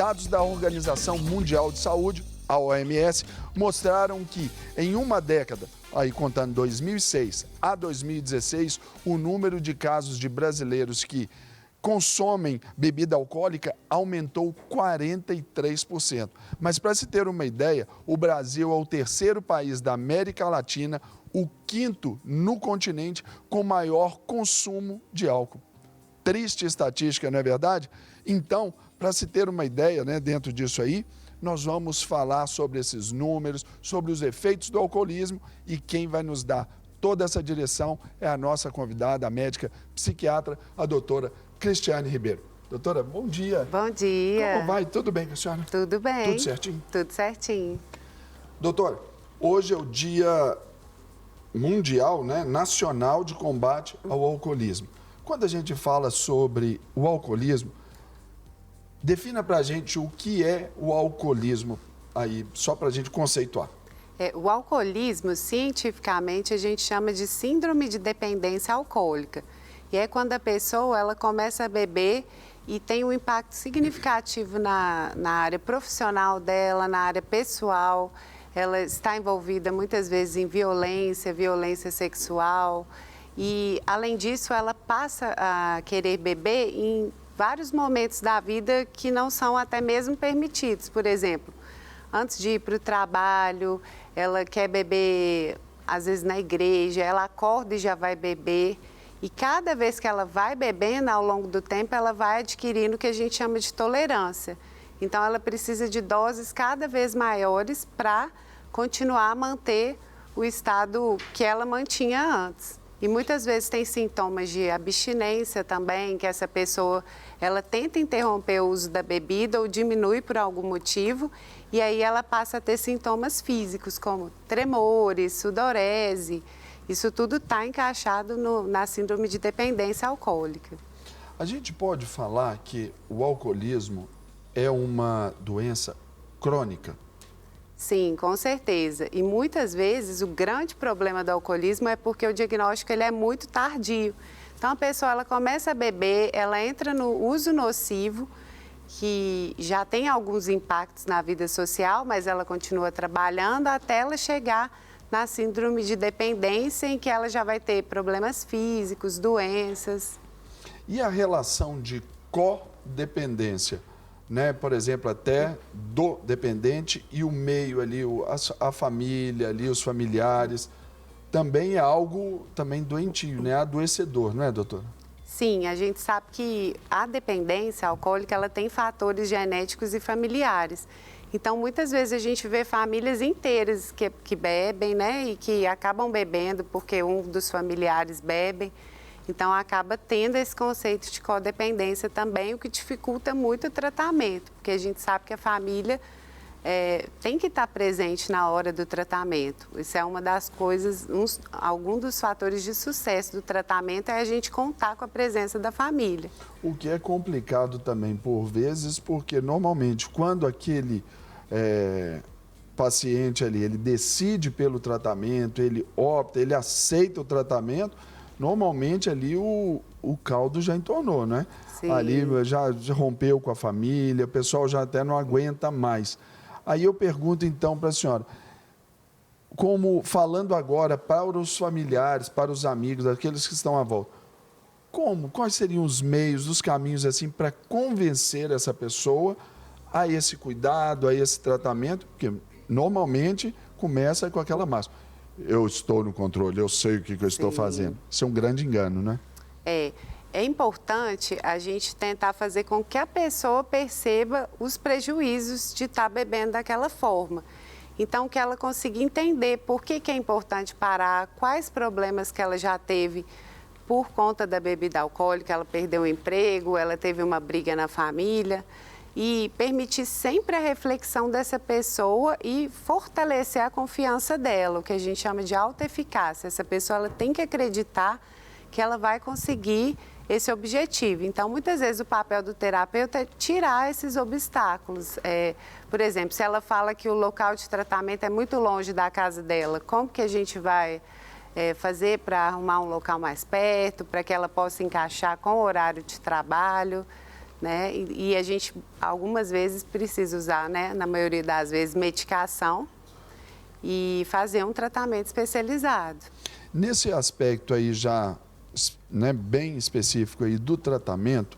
Dados da Organização Mundial de Saúde, a OMS, mostraram que em uma década, aí contando 2006 a 2016, o número de casos de brasileiros que consomem bebida alcoólica aumentou 43%. Mas para se ter uma ideia, o Brasil é o terceiro país da América Latina, o quinto no continente com maior consumo de álcool. Triste estatística, não é verdade? Então, para se ter uma ideia, né, dentro disso aí, nós vamos falar sobre esses números, sobre os efeitos do alcoolismo, e quem vai nos dar toda essa direção é a nossa convidada, a médica psiquiatra, a doutora Cristiane Ribeiro. Doutora, bom dia. Bom dia. Como vai? Tudo bem com a senhora? Tudo bem. Tudo certinho? Tudo certinho. Doutora, hoje é o Dia Mundial, né, Nacional de Combate ao Alcoolismo. Quando a gente fala sobre o alcoolismo, defina pra gente o que é o alcoolismo aí, só pra gente conceituar. O alcoolismo, cientificamente, a gente chama de síndrome de dependência alcoólica. E é quando a pessoa ela começa a beber e tem um impacto significativo na área profissional dela, na área pessoal. Ela está envolvida muitas vezes em violência sexual. E, além disso, ela passa a querer beber em vários momentos da vida que não são até mesmo permitidos. Por exemplo, antes de ir para o trabalho, ela quer beber, às vezes, na igreja, ela acorda e já vai beber. E cada vez que ela vai bebendo, ao longo do tempo, ela vai adquirindo o que a gente chama de tolerância. Então, ela precisa de doses cada vez maiores para continuar a manter o estado que ela mantinha antes. E muitas vezes tem sintomas de abstinência também, que essa pessoa, ela tenta interromper o uso da bebida ou diminui por algum motivo, e aí ela passa a ter sintomas físicos, como tremores, sudorese. Isso tudo está encaixado na síndrome de dependência alcoólica. A gente pode falar que o alcoolismo é uma doença crônica? Sim, com certeza. E muitas vezes o grande problema do alcoolismo é porque o diagnóstico ele é muito tardio. Então a pessoa ela começa a beber, ela entra no uso nocivo, que já tem alguns impactos na vida social, mas ela continua trabalhando até ela chegar na síndrome de dependência, em que ela já vai ter problemas físicos, doenças. E a relação de codependência, né? Por exemplo, até do dependente e o meio ali, a família ali, os familiares, também é algo também doentio, né? Adoecedor, não é, doutora? Sim, a gente sabe que a dependência alcoólica, ela tem fatores genéticos e familiares. Então, muitas vezes a gente vê famílias inteiras que bebem, né? E que acabam bebendo porque um dos familiares bebe. Então, acaba tendo esse conceito de codependência também, o que dificulta muito o tratamento. Porque a gente sabe que a família tem que estar presente na hora do tratamento. Isso é uma das coisas, algum dos fatores de sucesso do tratamento é a gente contar com a presença da família. O que é complicado também por vezes, porque normalmente quando aquele paciente ali, ele decide pelo tratamento, ele opta, ele aceita o tratamento, normalmente ali o caldo já entornou, né? Sim. Ali já rompeu com a família, o pessoal já até não aguenta mais. Aí eu pergunto então para a senhora, como falando agora para os familiares, para os amigos, aqueles que estão à volta, quais seriam os meios, os caminhos assim para convencer essa pessoa a esse cuidado, a esse tratamento? Porque normalmente começa com aquela máxima: eu estou no controle, eu sei o que eu estou fazendo. Isso é um grande engano, né? É importante a gente tentar fazer com que a pessoa perceba os prejuízos de estar bebendo daquela forma. Então, que ela consiga entender por que é importante parar, quais problemas que ela já teve por conta da bebida alcoólica, ela perdeu o emprego, ela teve uma briga na família, e permitir sempre a reflexão dessa pessoa e fortalecer a confiança dela, o que a gente chama de autoeficácia. Essa pessoa ela tem que acreditar que ela vai conseguir esse objetivo. Então, muitas vezes o papel do terapeuta é tirar esses obstáculos. Por exemplo, se ela fala que o local de tratamento é muito longe da casa dela, como que a gente vai fazer para arrumar um local mais perto, para que ela possa encaixar com o horário de trabalho? né? E a gente, algumas vezes, precisa usar, né, na maioria das vezes, medicação e fazer um tratamento especializado. Nesse aspecto aí já, né, bem específico aí do tratamento,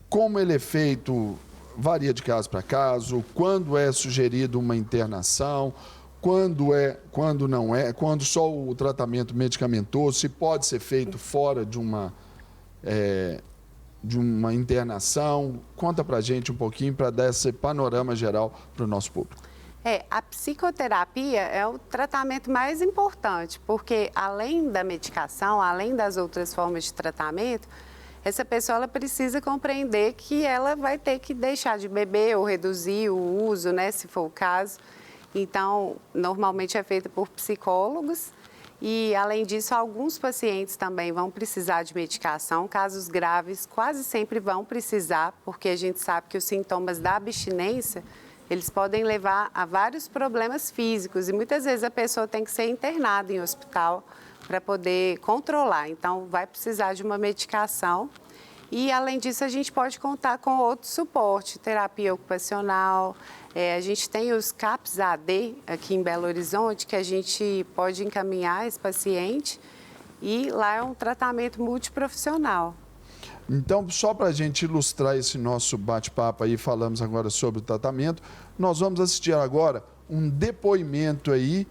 como ele é feito, varia de caso para caso, quando é sugerido uma internação, quando não é, quando só o tratamento medicamentoso, se pode ser feito fora de uma internação. Conta para a gente um pouquinho para dar esse panorama geral para o nosso público. A psicoterapia é o tratamento mais importante, porque além da medicação, além das outras formas de tratamento, essa pessoa ela precisa compreender que ela vai ter que deixar de beber ou reduzir o uso, né, se for o caso. Então, normalmente é feito por psicólogos e, além disso, alguns pacientes também vão precisar de medicação. Casos graves quase sempre vão precisar, porque a gente sabe que os sintomas da abstinência, eles podem levar a vários problemas físicos e muitas vezes a pessoa tem que ser internada em hospital para poder controlar. Então, vai precisar de uma medicação. E, além disso, a gente pode contar com outro suporte, terapia ocupacional. A gente tem os CAPS AD aqui em Belo Horizonte, que a gente pode encaminhar esse paciente e lá é um tratamento multiprofissional. Então, só para a gente ilustrar esse nosso bate-papo aí, falamos agora sobre o tratamento, nós vamos assistir agora um depoimento aí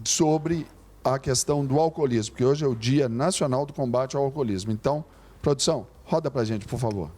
sobre a questão do alcoolismo, porque hoje é o Dia Nacional do Combate ao Alcoolismo. Então, produção, roda para a gente, por favor.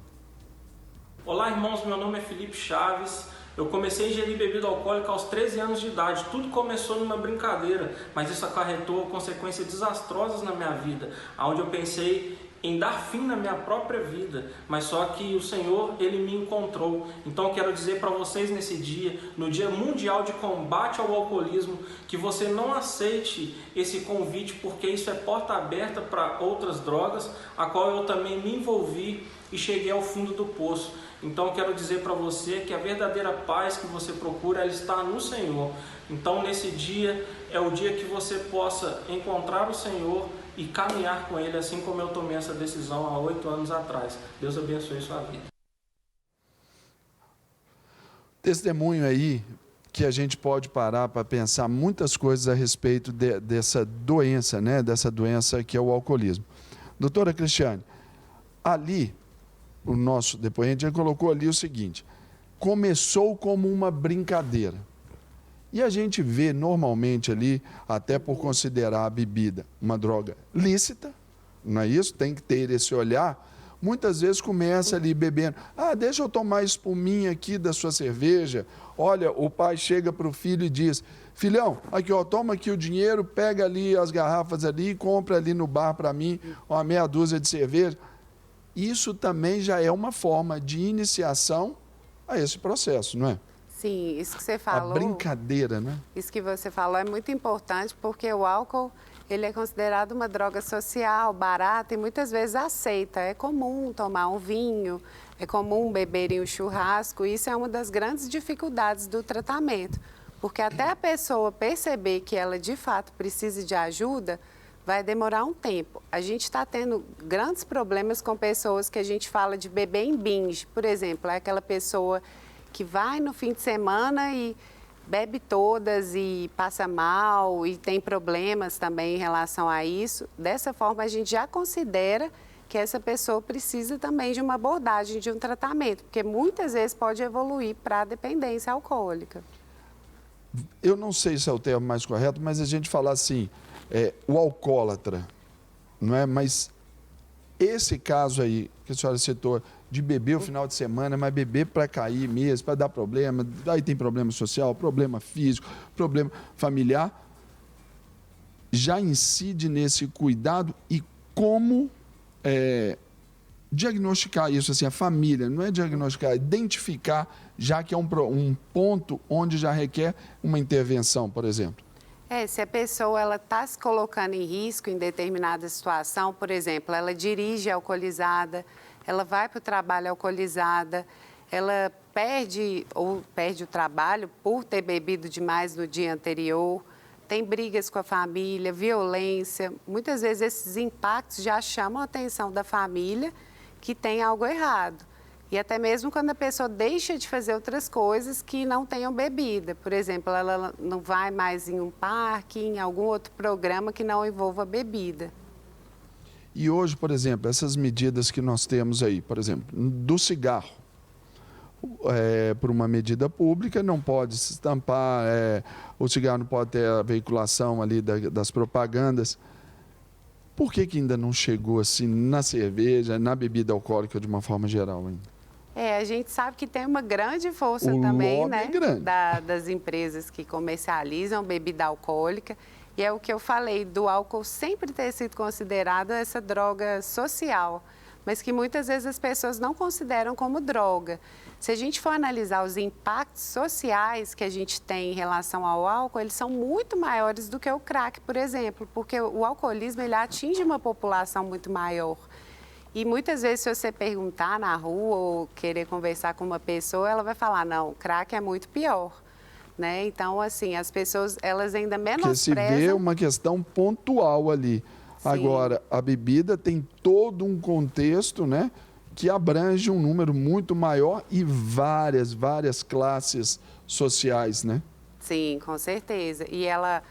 Olá, irmãos, meu nome é Felipe Chaves. Eu comecei a ingerir bebida alcoólica aos 13 anos de idade. Tudo começou numa brincadeira, mas isso acarretou consequências desastrosas na minha vida, onde eu pensei em dar fim na minha própria vida, mas só que o Senhor, Ele me encontrou. Então eu quero dizer para vocês nesse dia, no Dia Mundial de Combate ao Alcoolismo, que você não aceite esse convite, porque isso é porta aberta para outras drogas, a qual eu também me envolvi e cheguei ao fundo do poço. Então eu quero dizer para você que a verdadeira paz que você procura, ela está no Senhor. Então nesse dia, é o dia que você possa encontrar o Senhor e caminhar com Ele, assim como eu tomei essa decisão há 8 anos atrás. Deus abençoe sua vida. Testemunho aí que a gente pode parar para pensar muitas coisas a respeito dessa doença, né? Dessa doença que é o alcoolismo. Doutora Cristiane, ali, o nosso depoente já colocou ali o seguinte: começou como uma brincadeira. E a gente vê normalmente ali, até por considerar a bebida uma droga lícita, não é isso? Tem que ter esse olhar. Muitas vezes começa ali bebendo. Ah, deixa eu tomar espuminha aqui da sua cerveja. Olha, o pai chega para o filho e diz: filhão, aqui ó, toma aqui o dinheiro, pega ali as garrafas ali e compra ali no bar para mim uma meia dúzia de cerveja. Isso também já é uma forma de iniciação a esse processo, não é? Sim, isso que você falou... A brincadeira, né? Isso que você falou é muito importante, porque o álcool, ele é considerado uma droga social, barata e muitas vezes aceita. É comum tomar um vinho, é comum beber em um churrasco. Isso é uma das grandes dificuldades do tratamento, porque até a pessoa perceber que ela de fato precisa de ajuda, vai demorar um tempo. A gente está tendo grandes problemas com pessoas que a gente fala de beber em binge. Por exemplo, é aquela pessoa que vai no fim de semana e bebe todas e passa mal e tem problemas também em relação a isso. Dessa forma, a gente já considera que essa pessoa precisa também de uma abordagem, de um tratamento, porque muitas vezes pode evoluir para a dependência alcoólica. Eu não sei se é o termo mais correto, mas a gente fala assim, o alcoólatra, não é? Mas esse caso aí que a senhora citou, de beber o final de semana, mas beber para cair mesmo, para dar problema, aí tem problema social, problema físico, problema familiar, já incide nesse cuidado e como diagnosticar isso, assim, a família, não é diagnosticar, é identificar, já que é um ponto onde já requer uma intervenção, por exemplo. Se a pessoa ela está se colocando em risco em determinada situação, por exemplo, ela dirige alcoolizada, ela vai para o trabalho alcoolizada, ela perde o trabalho por ter bebido demais no dia anterior, tem brigas com a família, violência. Muitas vezes esses impactos já chamam a atenção da família que tem algo errado. E até mesmo quando a pessoa deixa de fazer outras coisas que não tenham bebida. Por exemplo, ela não vai mais em um parque, em algum outro programa que não envolva bebida. E hoje, por exemplo, essas medidas que nós temos aí, por exemplo, do cigarro, por uma medida pública, não pode se estampar, o cigarro não pode ter a veiculação ali das propagandas. Por que ainda não chegou assim na cerveja, na bebida alcoólica de uma forma geral ainda? A gente sabe que tem uma grande força também, né, grande. das empresas que comercializam bebida alcoólica. E é o que eu falei, do álcool sempre ter sido considerado essa droga social, mas que muitas vezes as pessoas não consideram como droga. Se a gente for analisar os impactos sociais que a gente tem em relação ao álcool, eles são muito maiores do que o crack, por exemplo, porque o alcoolismo ele atinge uma população muito maior. E muitas vezes, se você perguntar na rua ou querer conversar com uma pessoa, ela vai falar, não, crack é muito pior. Né? Então, assim, as pessoas, elas ainda menosprezam... Porque se vê uma questão pontual ali. Sim. Agora, a bebida tem todo um contexto, né, que abrange um número muito maior e várias classes sociais, né? Sim, com certeza. E ela...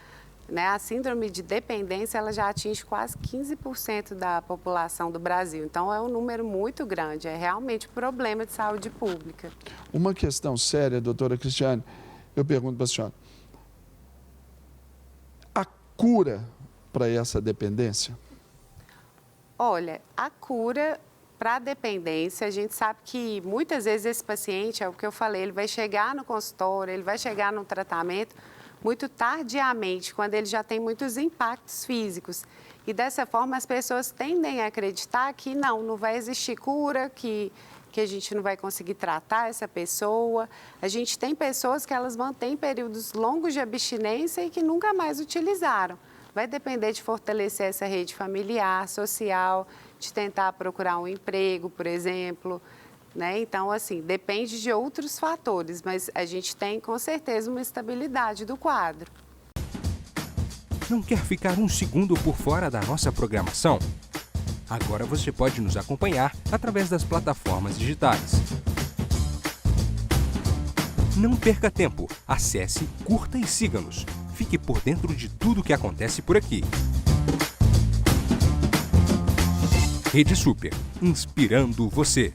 Né, a síndrome de dependência ela já atinge quase 15% da população do Brasil. Então, é um número muito grande. É realmente um problema de saúde pública. Uma questão séria, doutora Cristiane, eu pergunto para a senhora. A cura para essa dependência? Olha, a cura para a dependência, a gente sabe que muitas vezes esse paciente, é o que eu falei, ele vai chegar no consultório, ele vai chegar no tratamento muito tardiamente, quando ele já tem muitos impactos físicos. E dessa forma as pessoas tendem a acreditar que não vai existir cura, que a gente não vai conseguir tratar essa pessoa. A gente tem pessoas que elas mantêm períodos longos de abstinência e que nunca mais utilizaram. Vai depender de fortalecer essa rede familiar, social, de tentar procurar um emprego, por exemplo. Né? Então, assim, depende de outros fatores, mas a gente tem, com certeza, uma estabilidade do quadro. Não quer ficar um segundo por fora da nossa programação? Agora você pode nos acompanhar através das plataformas digitais. Não perca tempo, acesse, curta e siga-nos. Fique por dentro de tudo o que acontece por aqui. Rede Super, inspirando você.